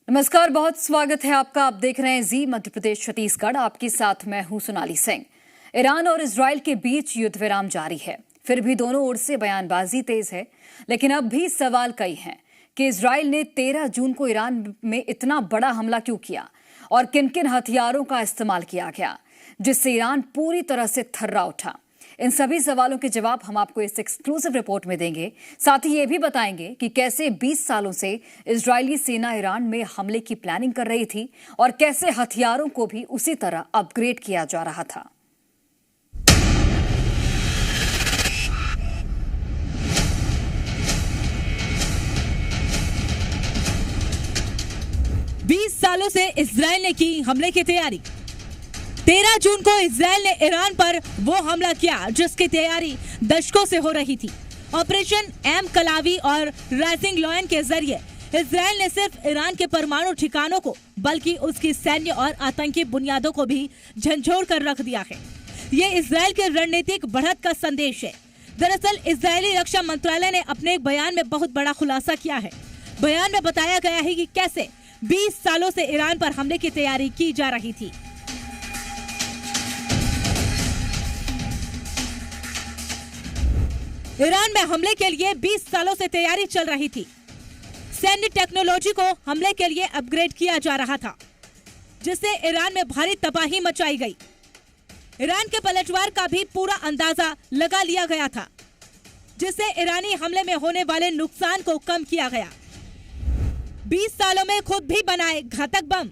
नमस्कार, बहुत स्वागत है आपका। आप देख रहे हैं जी मध्य प्रदेश छत्तीसगढ़। आपके साथ मैं हूं सोनाली सिंह। ईरान और इजराइल के बीच युद्ध विराम जारी है, फिर भी दोनों ओर से बयानबाजी तेज है। लेकिन अब भी सवाल कई हैं कि इजराइल ने 13 जून को ईरान में इतना बड़ा हमला क्यों किया और किन किन हथियारों का इस्तेमाल किया गया, जिससे ईरान पूरी तरह से थर्रा उठा। इन सभी सवालों के जवाब हम आपको इस एक्सक्लूसिव रिपोर्ट में देंगे। साथ ही ये भी बताएंगे कि कैसे 20 सालों से इजरायली सेना ईरान में हमले की प्लानिंग कर रही थी और कैसे हथियारों को भी उसी तरह अपग्रेड किया जा रहा था। सालों से इजराइल ने की हमले की तैयारी। 13 जून को इजराइल ने ईरान पर वो हमला किया जिसकी तैयारी दशकों से हो रही थी। ऑपरेशन एम कलावी और राइजिंग लॉयन के जरिए इजराइल ने सिर्फ ईरान के परमाणु ठिकानों को बल्कि उसकी सैन्य और आतंकी बुनियादों को भी झंझोड़ कर रख दिया है। ये इजराइल के रणनीतिक बढ़त का संदेश है। दरअसल इजरायली रक्षा मंत्रालय ने अपने एक बयान में बहुत बड़ा खुलासा किया है। बयान में बताया गया है कि कैसे 20 सालों से ईरान पर हमले की तैयारी की जा रही थी। ईरान में हमले के लिए 20 सालों से तैयारी चल रही थी। सैन्य टेक्नोलॉजी को हमले के लिए अपग्रेड किया जा रहा था, जिससे ईरान में भारी तबाही मचाई गई। ईरान के पलटवार का भी पूरा अंदाजा लगा लिया गया था, जिससे ईरानी हमले में होने वाले नुकसान को कम किया गया। 20 सालों में खुद भी बनाए घातक बम।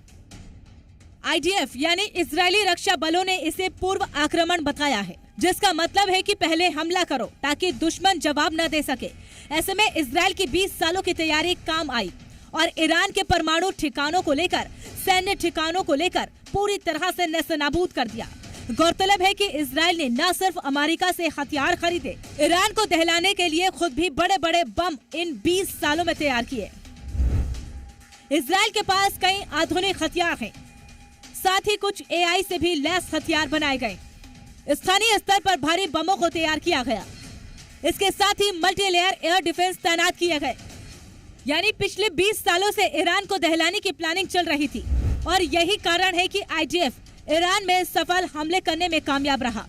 आईडीएफ यानी इजरायली रक्षा बलों ने इसे पूर्व आक्रमण बताया है, जिसका मतलब है कि पहले हमला करो ताकि दुश्मन जवाब न दे सके। ऐसे में इजराइल की 20 सालों की तैयारी काम आई और ईरान के परमाणु ठिकानों को लेकर, सैन्य ठिकानों को लेकर पूरी तरह से नेस्तनाबूद कर दिया। गौरतलब है कि इजराइल ने न सिर्फ अमेरिका से हथियार खरीदे, ईरान को दहलाने के लिए खुद भी बड़े बड़े बम इन 20 सालों में तैयार किए। इजराइल के पास कई आधुनिक हथियार हैं, साथ ही कुछ एआई से भी लैस हथियार बनाए गए। स्थानीय स्तर पर भारी बमों को तैयार किया गया। इसके साथ ही मल्टी लेयर एयर डिफेंस तैनात किए गए। यानी पिछले 20 सालों से ईरान को दहलाने की प्लानिंग चल रही थी और यही कारण है कि आईडीएफ ईरान में सफल हमले करने में कामयाब रहा,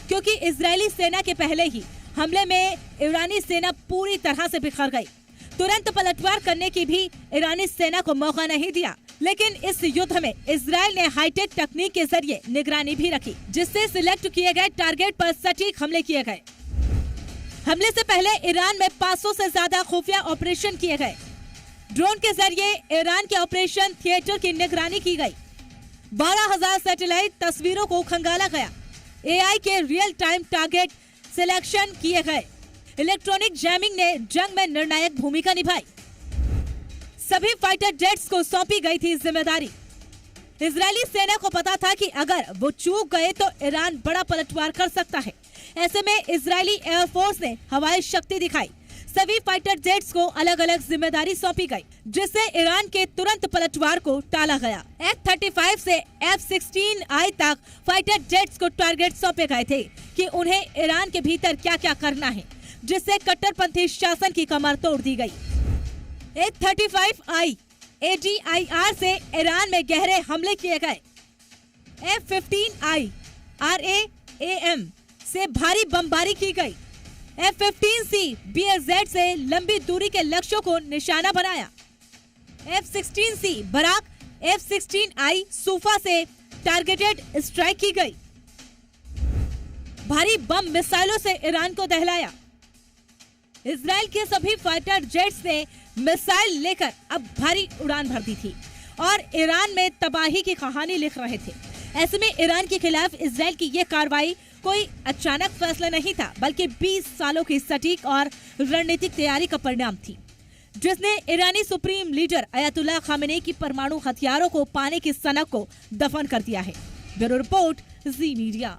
क्योंकि इजरायली सेना के पहले ही हमले में ईरानी सेना पूरी तरह से बिखर गई। तुरंत पलटवार करने की भी ईरानी सेना को मौका नहीं दिया। लेकिन इस युद्ध में इजराइल ने हाईटेक तकनीक के जरिए निगरानी भी रखी, जिससे सिलेक्ट किए गए टारगेट पर सटीक हमले किए गए। हमले से पहले ईरान में 500 से ज्यादा खुफिया ऑपरेशन किए गए। ड्रोन के जरिए ईरान के ऑपरेशन थिएटर की निगरानी की गई। 12,000 सैटेलाइट तस्वीरों को खंगाला गया। एआई के रियल टाइम टारगेट सिलेक्शन किए गए। इलेक्ट्रॉनिक जैमिंग ने जंग में निर्णायक भूमिका निभाई। सभी फाइटर जेट्स को सौंपी गई थी जिम्मेदारी। इजरायली सेना को पता था कि अगर वो चूक गए तो ईरान बड़ा पलटवार कर सकता है। ऐसे में इजरायली एयरफोर्स ने हवाई शक्ति दिखाई। सभी फाइटर जेट्स को अलग अलग जिम्मेदारी सौंपी गई, जिससे ईरान के तुरंत पलटवार को टाला गया। F-35 से F-16I तक फाइटर जेट्स को टारगेट सौंपे गए थे कि उन्हें ईरान के भीतर क्या क्या करना है, जिससे कट्टरपंथी शासन की कमर तोड़ दी गई। F-35I ADIR से ईरान में गहरे हमले किए गए। F-15I RAM से भारी बमबारी की गई। F-15C BRZ से लंबी दूरी के लक्ष्यों को निशाना बनाया। F-16C बराक F-16I सूफा से टारगेटेड स्ट्राइक की गई। भारी बम मिसाइलों से ईरान को दहलाया। इजराइल के सभी फाइटर जेट्स ने मिसाइल लेकर अब भारी उड़ान भर दी थी और ईरान में तबाही की कहानी लिख रहे थे। ऐसे में ईरान के खिलाफ इजराइल की ये कार्रवाई कोई अचानक फैसला नहीं था, बल्कि 20 सालों की सटीक और रणनीतिक तैयारी का परिणाम थी, जिसने ईरानी सुप्रीम लीडर अयतुल्ला खामेनी की परमाणु हथियारों को पाने की सनक को दफन कर दिया है। ब्यूरो रिपोर्ट, जी मीडिया।